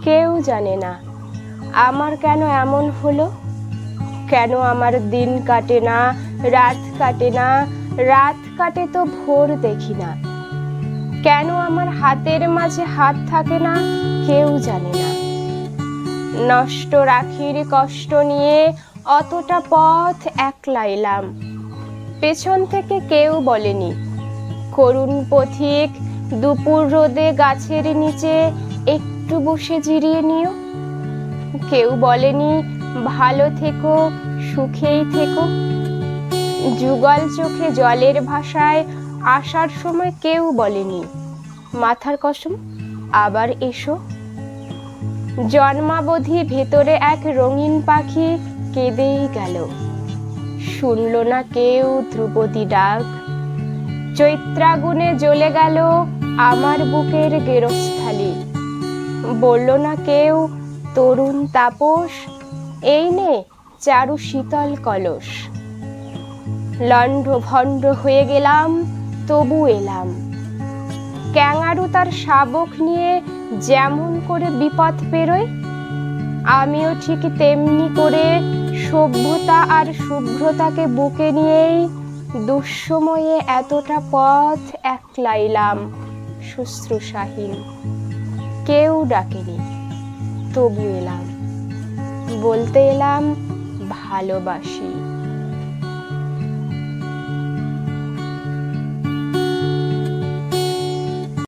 কেউ জানে না আমার কেন এমন হলো, কেন আমার দিন কাটে না, রাত কাটে না, রাত কাটে তো ভোর দেখি না, কেন আমার হাতের মাঝে হাত থাকে না, কেউ জানে না। নষ্ট রাখির কষ্ট নিয়ে অতটা পথ একলা এলাম, পেছন থেকে কেউ বলেনি করুণ পথিক দুপুর রোদে গাছের নিচে একটু বসে জিরিয়ে নিও, কেউ বলেনি ভালো থেকো, সুখেই থেকো। যুগল চোখে জলের ভাষায় আসার সময় কেউ বলেনি মাথার কসম আবার এসো। জন্মাবধি ভেতরে এক রঙিন পাখি কেঁদেই গেল, শুনল না কেউ ধ্রুপদী ডাক। চৈত্রাগুনে জ্বলে গেল আমার বুকের গেরস্থালি, বলল না কেউ তরুণ তাপস এই নে চারু শীতল কলস। লণ্ড ভণ্ড হয়ে গেলাম তবু এলাম, ক্যাঙারু তার শাবক নিয়ে যেমন করে বিপদ পেরোয়, আমিও ঠিক তেমনি করে সভ্যতা আর শুভ্রতাকে বুকে নিয়েই দুঃসময়ে এতটা পথ একলা এলাম শুশ্রূষাহীন। কেউ ডাকেনি তবু এলাম, বলতে এলাম ভালোবাসি।